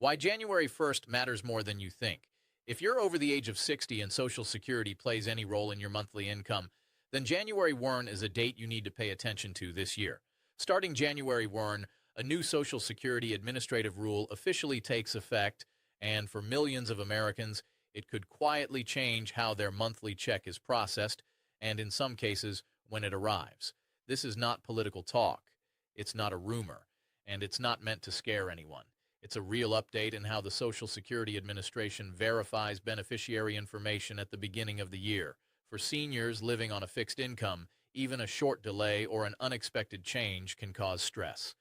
Why January 1st matters more than you think. If you're over the age of 60 and Social Security plays any role in your monthly income, then January 1 is a date you need to pay attention to this year. Starting January 1, a new Social Security administrative rule officially takes effect, and for millions of Americans, it could quietly change how their monthly check is processed, and in some cases, when it arrives. This is not political talk. It's not a rumor, and it's not meant to scare anyone. It's a real update in how the Social Security Administration verifies beneficiary information at the beginning of the year. For seniors living on a fixed income, even a short delay or an unexpected change can cause stress.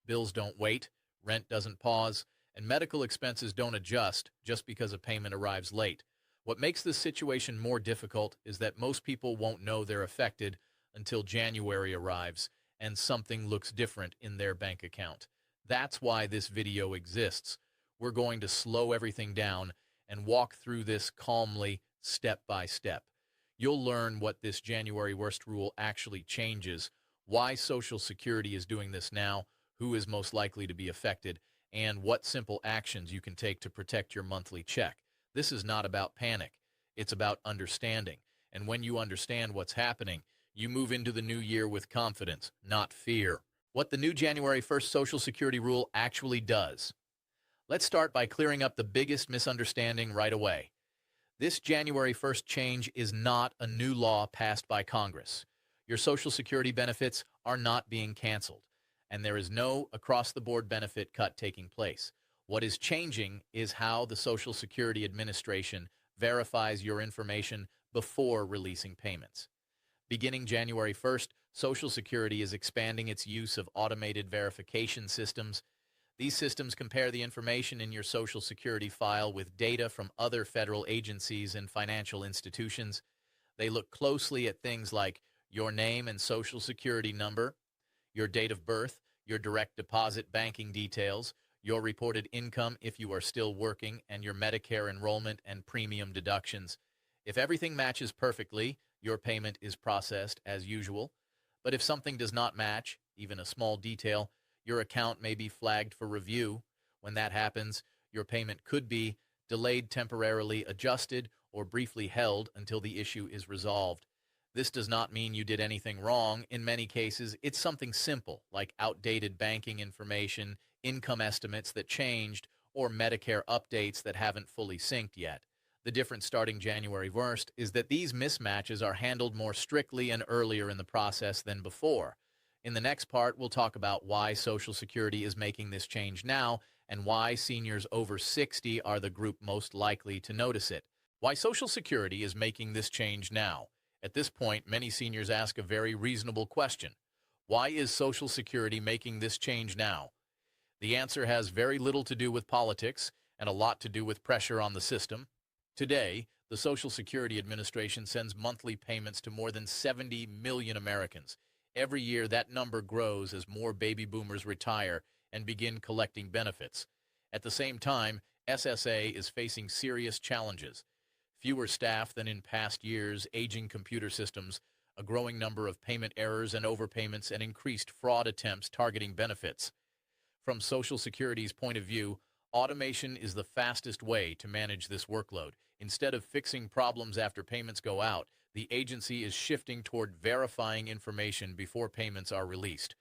Bills don't wait, rent doesn't pause, and medical expenses don't adjust just because a payment arrives late. What makes this situation more difficult is that most people won't know they're affected until January arrives and something looks different in their bank account. That's why this video exists. We're going to slow everything down and walk through this calmly, step by step. You'll learn what this January 1st rule actually changes, why Social Security is doing this now, who is most likely to be affected, and what simple actions you can take to protect your monthly check. This is not about panic. It's about understanding. And when you understand what's happening, you move into the new year with confidence, not fear. What the new January 1st Social Security rule actually does. Let's start by clearing up the biggest misunderstanding right away. This January 1st change is not a new law passed by Congress. Your Social Security benefits are not being canceled, and there is no across-the-board benefit cut taking place. What is changing is how the Social Security Administration verifies your information before releasing payments. Beginning January 1st, Social Security is expanding its use of automated verification systems. These systems compare the information in your Social Security file with data from other federal agencies and financial institutions. They look closely at things like your name and Social Security number, your date of birth, your direct deposit banking details, your reported income if you are still working, and your Medicare enrollment and premium deductions. If everything matches perfectly, your payment is processed as usual. But if something does not match, even a small detail, your account may be flagged for review. When that happens, your payment could be delayed, temporarily adjusted, or briefly held until the issue is resolved. This does not mean you did anything wrong. In many cases, it's something simple, like outdated banking information, income estimates that changed, or Medicare updates that haven't fully synced yet. The difference starting January 1st is that these mismatches are handled more strictly and earlier in the process than before. In the next part, we'll talk about why Social Security is making this change now and why seniors over 60 are the group most likely to notice it. Why Social Security is making this change now. At this point, many seniors ask a very reasonable question. Why is Social Security making this change now? The answer has very little to do with politics and a lot to do with pressure on the system. Today, the Social Security Administration sends monthly payments to more than 70 million Americans. Every year, that number grows as more baby boomers retire and begin collecting benefits. At the same time, SSA is facing serious challenges. Fewer staff than in past years, aging computer systems, a growing number of payment errors and overpayments, and increased fraud attempts targeting benefits. From Social Security's point of view, automation is the fastest way to manage this workload. Instead of fixing problems after payments go out, the agency is shifting toward verifying information before payments are released.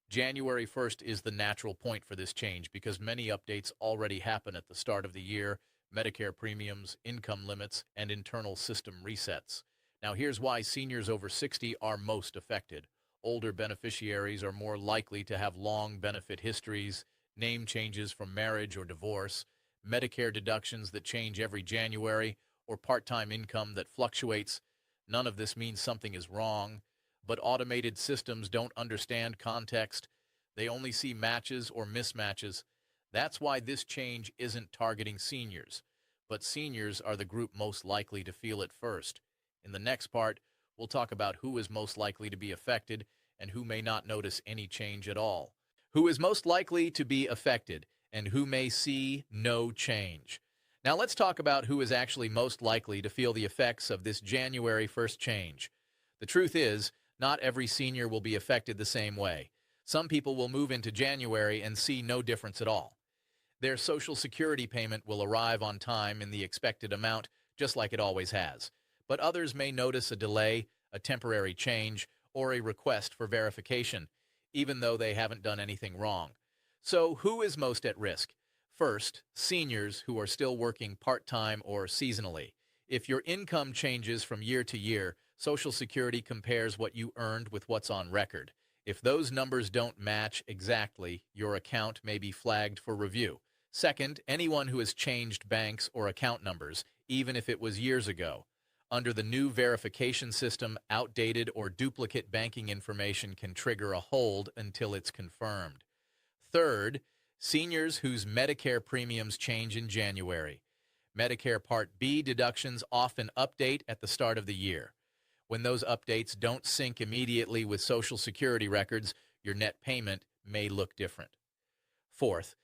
January 1st is the natural point for this change because many updates already happen at the start of the year: Medicare premiums, income limits, and internal system resets. Now here's why seniors over 60 are most affected. Older beneficiaries are more likely to have long benefit histories, name changes from marriage or divorce, Medicare deductions that change every January, or part-time income that fluctuates. None of this means something is wrong, but automated systems don't understand context. They only see matches or mismatches. That's why this change isn't targeting seniors, but seniors are the group most likely to feel it first. In the next part, we'll talk about who is most likely to be affected and who may not notice any change at all. Who is most likely to be affected and who may see no change. Now let's talk about who is actually most likely to feel the effects of this January 1st change. The truth is, not every senior will be affected the same way. Some people will move into January and see no difference at all. Their Social Security payment will arrive on time in the expected amount, just like it always has. But others may notice a delay, a temporary change, or a request for verification, even though they haven't done anything wrong. So, who is most at risk? First, seniors who are still working part-time or seasonally. If your income changes from year to year, Social Security compares what you earned with what's on record. If those numbers don't match exactly, your account may be flagged for review. Second, anyone who has changed banks or account numbers, even if it was years ago. Under the new verification system, outdated or duplicate banking information can trigger a hold until it's confirmed. Third, seniors whose Medicare premiums change in January. Medicare Part B deductions often update at the start of the year. When those updates don't sync immediately with Social Security records, your net payment may look different. Fourth,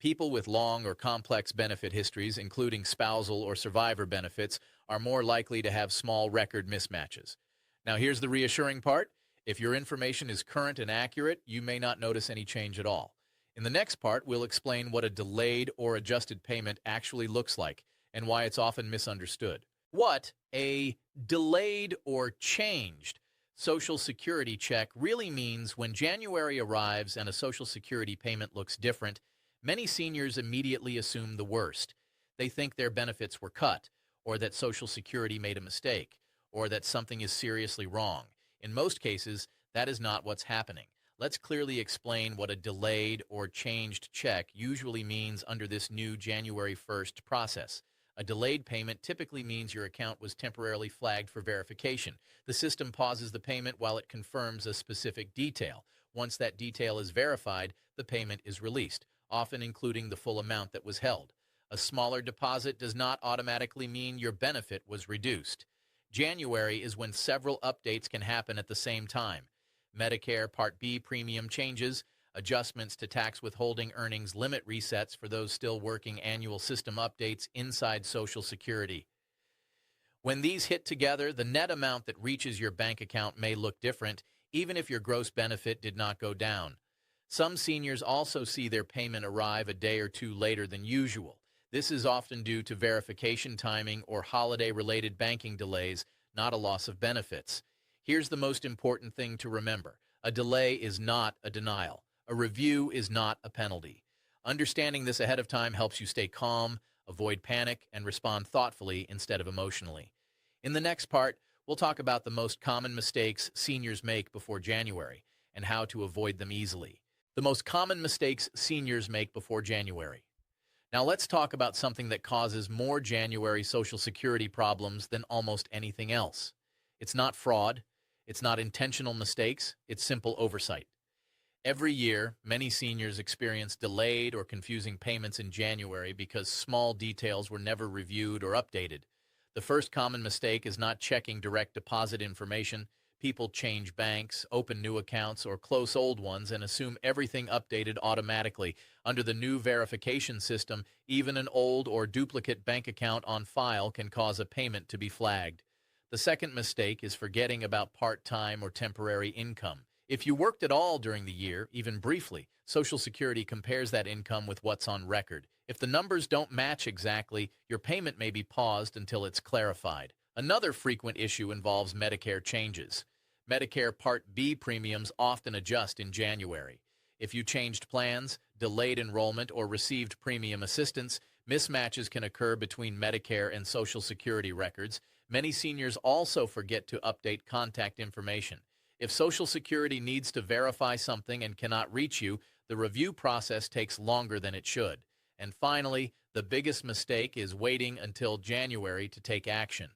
people with long or complex benefit histories, including spousal or survivor benefits, are more likely to have small record mismatches. Now, here's the reassuring part. If your information is current and accurate, you may not notice any change at all. In the next part, we'll explain what a delayed or adjusted payment actually looks like and why it's often misunderstood. What a delayed or changed Social Security check really means: when January arrives and a Social Security payment looks different, many seniors immediately assume the worst. They think their benefits were cut, or that Social Security made a mistake, or that something is seriously wrong. In most cases, that is not what's happening. Let's clearly explain what a delayed or changed check usually means under this new January 1st process. A delayed payment typically means your account was temporarily flagged for verification. The system pauses the payment while it confirms a specific detail. Once that detail is verified, the payment is released, often including the full amount that was held. A smaller deposit does not automatically mean your benefit was reduced. January is when several updates can happen at the same time. Medicare Part B premium changes, adjustments to tax withholding earnings limit resets for those still working, annual system updates inside Social Security. When these hit together, the net amount that reaches your bank account may look different, even if your gross benefit did not go down. Some seniors also see their payment arrive a day or two later than usual. This is often due to verification timing or holiday-related banking delays, not a loss of benefits. Here's the most important thing to remember. A delay is not a denial. A review is not a penalty. Understanding this ahead of time helps you stay calm, avoid panic, and respond thoughtfully instead of emotionally. In the next part, we'll talk about the most common mistakes seniors make before January and how to avoid them easily. The most common mistakes seniors make before January. Now let's talk about something that causes more January Social Security problems than almost anything else. It's not fraud. It's not intentional mistakes. It's simple oversight. Every year, many seniors experience delayed or confusing payments in January because small details were never reviewed or updated. The first common mistake is not checking direct deposit information. People change banks, open new accounts, or close old ones and assume everything updated automatically. Under the new verification system, even an old or duplicate bank account on file can cause a payment to be flagged. The second mistake is forgetting about part-time or temporary income. If you worked at all during the year, even briefly, Social Security compares that income with what's on record. If the numbers don't match exactly, your payment may be paused until it's clarified. Another frequent issue involves Medicare changes. Medicare Part B premiums often adjust in January. If you changed plans, delayed enrollment, or received premium assistance, mismatches can occur between Medicare and Social Security records. Many seniors also forget to update contact information. If Social Security needs to verify something and cannot reach you, the review process takes longer than it should. And finally, the biggest mistake is waiting until January to take action.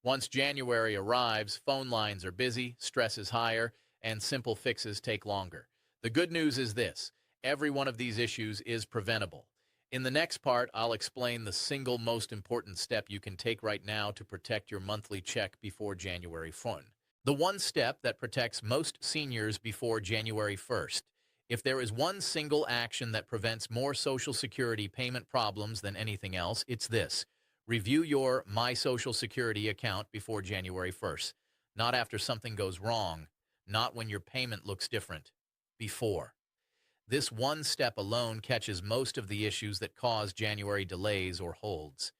Once January arrives, phone lines are busy, stress is higher, and simple fixes take longer. The good news is this: every one of these issues is preventable. In the next part, I'll explain the single most important step you can take right now to protect your monthly check before January 1st. The one step that protects most seniors before January 1st. If there is one single action that prevents more Social Security payment problems than anything else, it's this: review your My Social Security account before January 1st. Not after something goes wrong, not when your payment looks different. Before. This one step alone catches most of the issues that cause January delays or holds.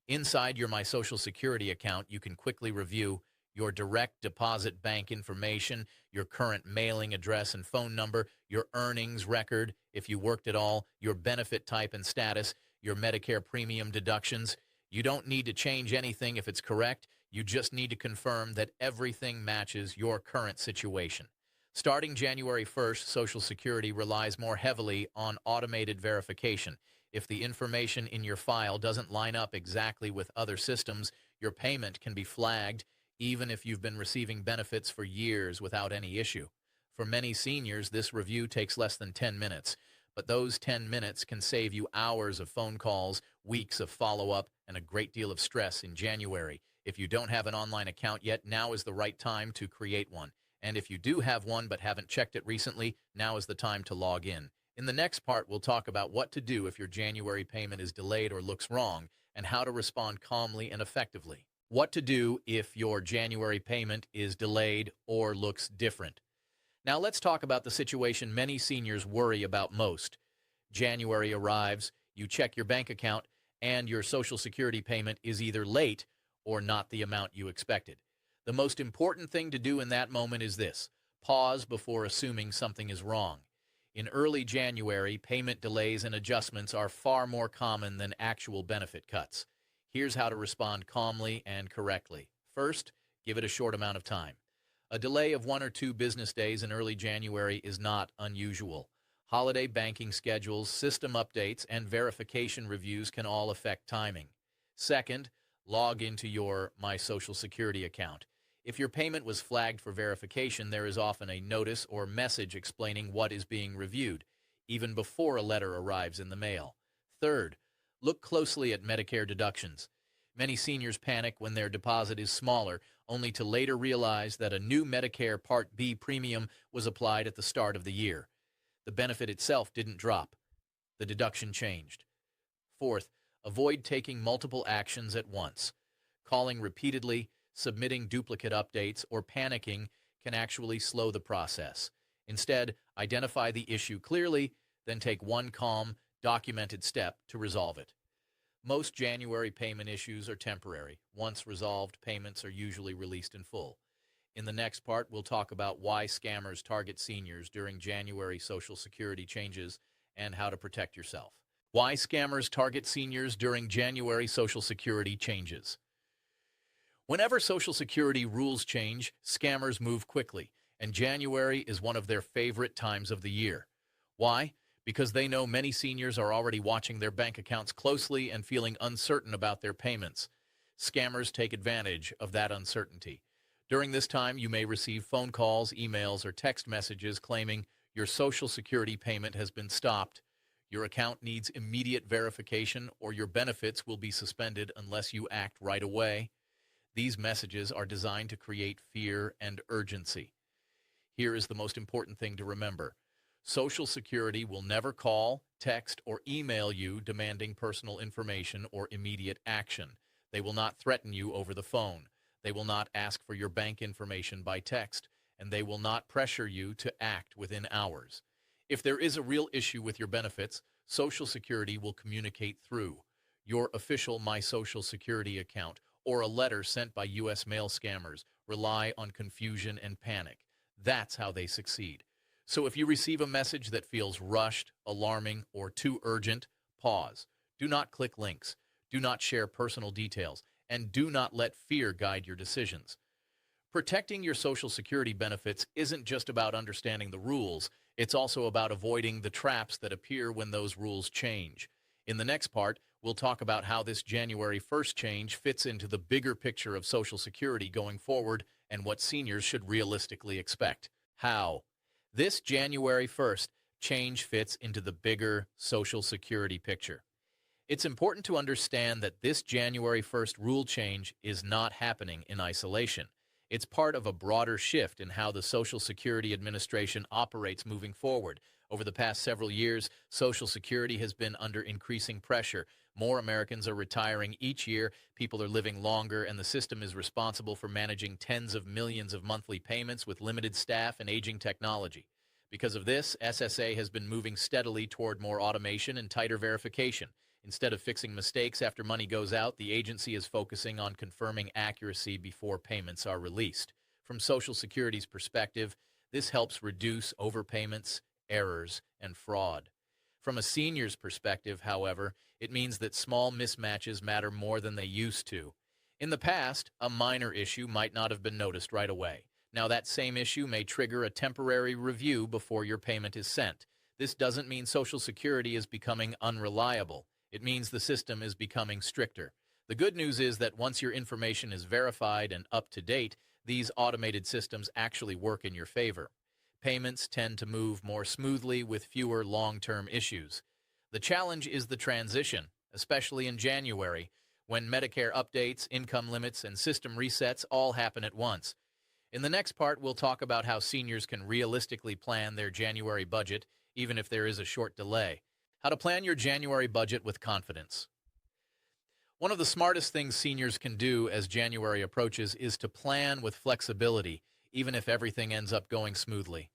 Inside your My Social Security account, you can quickly review your direct deposit bank information, your current mailing address and phone number, your earnings record, if you worked at all, your benefit type and status, your Medicare premium deductions. You don't need to change anything if it's correct. You just need to confirm that everything matches your current situation. Starting January 1st, Social Security relies more heavily on automated verification. If the information in your file doesn't line up exactly with other systems, your payment can be flagged even if you've been receiving benefits for years without any issue. For many seniors, this review takes less than 10 minutes, but those 10 minutes can save you hours of phone calls, weeks of follow-up, and a great deal of stress in January. If you don't have an online account yet, now is the right time to create one. And if you do have one but haven't checked it recently, now is the time to log in. In the next part, we'll talk about what to do if your January payment is delayed or looks wrong, and how to respond calmly and effectively. What to do if your January payment is delayed or looks different. Now let's talk about the situation many seniors worry about most. January arrives, you check your bank account, and your Social Security payment is either late or not the amount you expected. The most important thing to do in that moment is this: pause before assuming something is wrong. In early January, payment delays and adjustments are far more common than actual benefit cuts. Here's how to respond calmly and correctly. First, give it a short amount of time. A delay of 1 or 2 business days in early January is not unusual. Holiday banking schedules, system updates, and verification reviews can all affect timing. Second, log into your My Social Security account. If your payment was flagged for verification, there is often a notice or message explaining what is being reviewed, even before a letter arrives in the mail. Third, look closely at Medicare deductions. Many seniors panic when their deposit is smaller, only to later realize that a new Medicare Part B premium was applied at the start of the year. The benefit itself didn't drop. The deduction changed. Fourth, avoid taking multiple actions at once. Calling repeatedly, submitting duplicate updates, or panicking can actually slow the process. Instead, identify the issue clearly, then take one calm, documented step to resolve it. Most January payment issues are temporary. Once resolved, payments are usually released in full. In the next part, we'll talk about why scammers target seniors during January Social Security changes and how to protect yourself. Why scammers target seniors during January Social Security changes. Whenever Social Security rules change, scammers move quickly, and January is one of their favorite times of the year. Why? Because they know many seniors are already watching their bank accounts closely and feeling uncertain about their payments. Scammers take advantage of that uncertainty. During this time, you may receive phone calls, emails, or text messages claiming your Social Security payment has been stopped, your account needs immediate verification, or your benefits will be suspended unless you act right away. These messages are designed to create fear and urgency. Here is the most important thing to remember. Social Security will never call, text, or email you demanding personal information or immediate action. They will not threaten you over the phone. They will not ask for your bank information by text, and they will not pressure you to act within hours. If there is a real issue with your benefits, Social Security will communicate through your official My Social Security account or a letter sent by U.S. mail scammers. Rely on confusion and panic. That's how they succeed. So if you receive a message that feels rushed, alarming, or too urgent, pause. Do not click links. Do not share personal details. And do not let fear guide your decisions. Protecting your Social Security benefits isn't just about understanding the rules. It's also about avoiding the traps that appear when those rules change. In the next part, we'll talk about how this January 1st change fits into the bigger picture of Social Security going forward and what seniors should realistically expect. How? This January 1st change fits into the bigger Social Security picture. It's important to understand that this January 1st rule change is not happening in isolation. It's part of a broader shift in how the Social Security Administration operates moving forward. Over the past several years, Social Security has been under increasing pressure. More Americans are retiring each year, people are living longer, and the system is responsible for managing tens of millions of monthly payments with limited staff and aging technology. Because of this, SSA has been moving steadily toward more automation and tighter verification. Instead of fixing mistakes after money goes out, the agency is focusing on confirming accuracy before payments are released. From Social Security's perspective, this helps reduce overpayments, errors, and fraud. From a senior's perspective, however, it means that small mismatches matter more than they used to. In the past, a minor issue might not have been noticed right away. Now, that same issue may trigger a temporary review before your payment is sent. This doesn't mean Social Security is becoming unreliable. It means the system is becoming stricter. The good news is that once your information is verified and up to date, these automated systems actually work in your favor. Payments tend to move more smoothly with fewer long-term issues. The challenge is the transition, especially in January, when Medicare updates, income limits, and system resets all happen at once. In the next part, we'll talk about how seniors can realistically plan their January budget, even if there is a short delay. How to plan your January budget with confidence. One of the smartest things seniors can do as January approaches is to plan with flexibility, even if everything ends up going smoothly.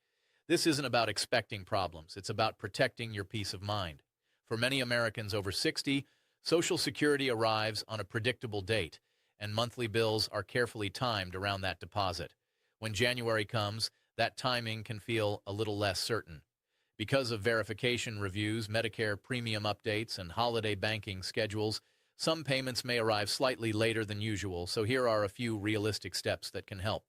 This isn't about expecting problems. It's about protecting your peace of mind. For many Americans over 60, Social Security arrives on a predictable date, and monthly bills are carefully timed around that deposit. When January comes, that timing can feel a little less certain. Because of verification reviews, Medicare premium updates, and holiday banking schedules, some payments may arrive slightly later than usual, so here are a few realistic steps that can help.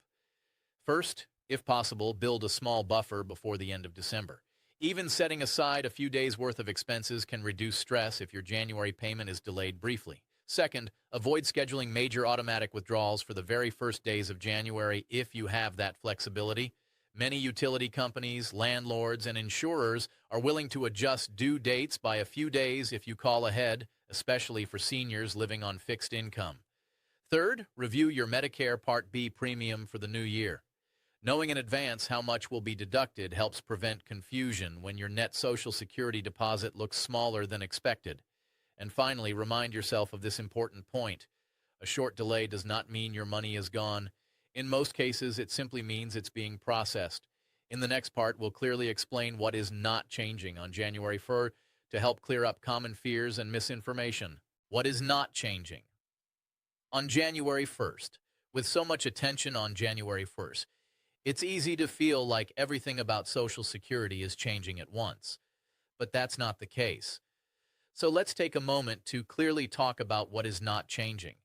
First, if possible, build a small buffer before the end of December. Even setting aside a few days' worth of expenses can reduce stress if your January payment is delayed briefly. Second, avoid scheduling major automatic withdrawals for the very first days of January if you have that flexibility. Many utility companies, landlords, and insurers are willing to adjust due dates by a few days if you call ahead, especially for seniors living on fixed income. Third, review your Medicare Part B premium for the new year. Knowing in advance how much will be deducted helps prevent confusion when your net Social Security deposit looks smaller than expected. And finally, remind yourself of this important point. A short delay does not mean your money is gone. In most cases, it simply means it's being processed. In the next part, we'll clearly explain what is not changing on January 1st to help clear up common fears and misinformation. What is not changing? On January 1st, with so much attention on January 1st, it's easy to feel like everything about Social Security is changing at once. But that's not the case. So let's take a moment to clearly talk about what is not changing,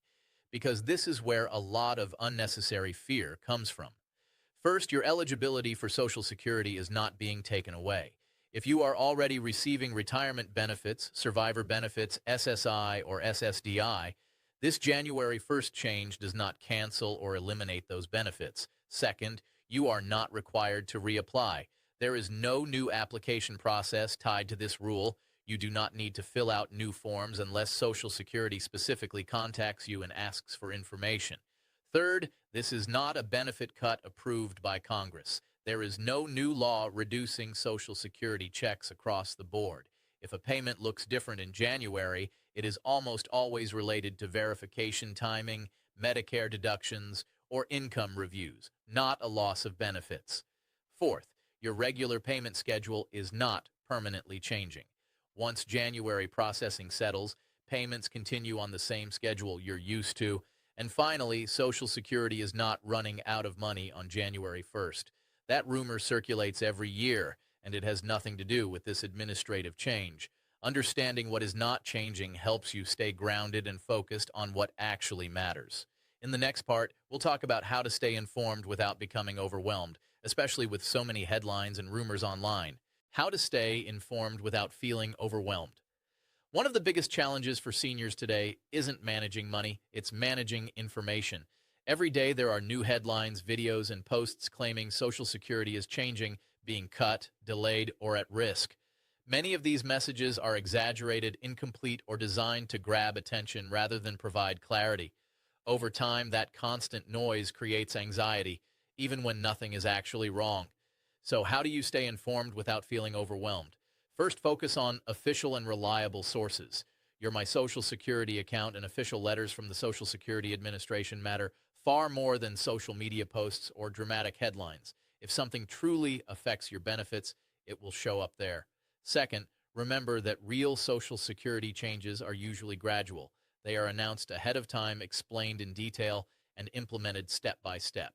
because this is where a lot of unnecessary fear comes from. First, your eligibility for Social Security is not being taken away. If you are already receiving retirement benefits, survivor benefits, SSI, or SSDI, this January 1st change does not cancel or eliminate those benefits. Second, you are not required to reapply. There is no new application process tied to this rule. You do not need to fill out new forms unless Social Security specifically contacts you and asks for information. Third, this is not a benefit cut approved by Congress. There is no new law reducing Social Security checks across the board. If a payment looks different in January, it is almost always related to verification timing, Medicare deductions, or income reviews, not a loss of benefits. Fourth, your regular payment schedule is not permanently changing. Once January processing settles, payments continue on the same schedule you're used to. And finally, Social Security is not running out of money on January 1st. That rumor circulates every year, and it has nothing to do with this administrative change. Understanding what is not changing helps you stay grounded and focused on what actually matters. In the next part, we'll talk about how to stay informed without becoming overwhelmed, especially with so many headlines and rumors online. How to stay informed without feeling overwhelmed. One of the biggest challenges for seniors today isn't managing money, it's managing information. Every day there are new headlines, videos, and posts claiming Social Security is changing, being cut, delayed, or at risk. Many of these messages are exaggerated, incomplete, or designed to grab attention rather than provide clarity. Over time, that constant noise creates anxiety, even when nothing is actually wrong. So how do you stay informed without feeling overwhelmed? First, focus on official and reliable sources. Your My Social Security account and official letters from the Social Security Administration matter far more than social media posts or dramatic headlines. If something truly affects your benefits, it will show up there. Second, remember that real Social Security changes are usually gradual. They are announced ahead of time, explained in detail, and implemented step by step.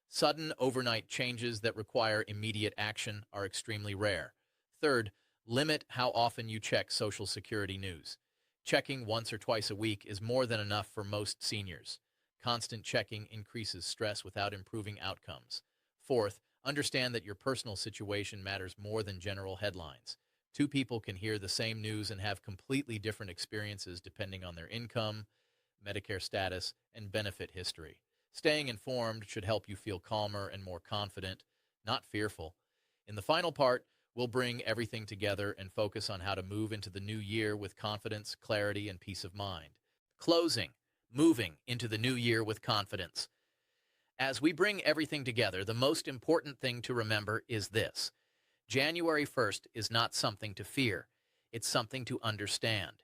Sudden overnight changes that require immediate action are extremely rare. Third, limit how often you check Social Security news. Checking once or twice a week is more than enough for most seniors. Constant checking increases stress without improving outcomes. Fourth, understand that your personal situation matters more than general headlines. Two people can hear the same news and have completely different experiences depending on their income, Medicare status, and benefit history. Staying informed should help you feel calmer and more confident, not fearful. In the final part, we'll bring everything together and focus on how to move into the new year with confidence, clarity, and peace of mind. Closing, moving into the new year with confidence. As we bring everything together, the most important thing to remember is this. January 1st is not something to fear. It's something to understand.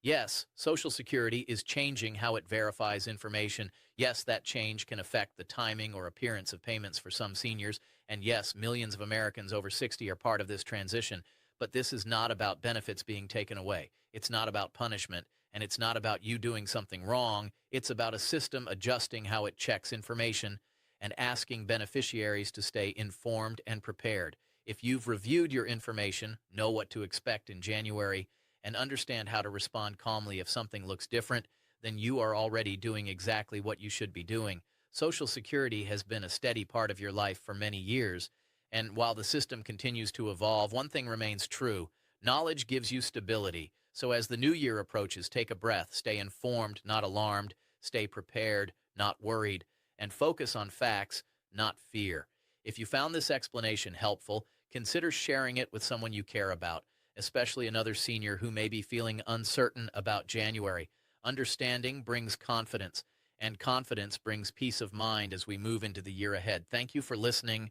Yes, Social Security is changing how it verifies information. Yes, that change can affect the timing or appearance of payments for some seniors. And yes, millions of Americans over 60 are part of this transition. But this is not about benefits being taken away. It's not about punishment. And it's not about you doing something wrong. It's about a system adjusting how it checks information and asking beneficiaries to stay informed and prepared. If you've reviewed your information, know what to expect in January, and understand how to respond calmly if something looks different, then you are already doing exactly what you should be doing. Social Security has been a steady part of your life for many years, and while the system continues to evolve, one thing remains true. Knowledge gives you stability. So as the new year approaches, take a breath, stay informed, not alarmed, stay prepared, not worried, and focus on facts, not fear. If you found this explanation helpful, consider sharing it with someone you care about, especially another senior who may be feeling uncertain about January. Understanding brings confidence, and confidence brings peace of mind as we move into the year ahead. Thank you for listening.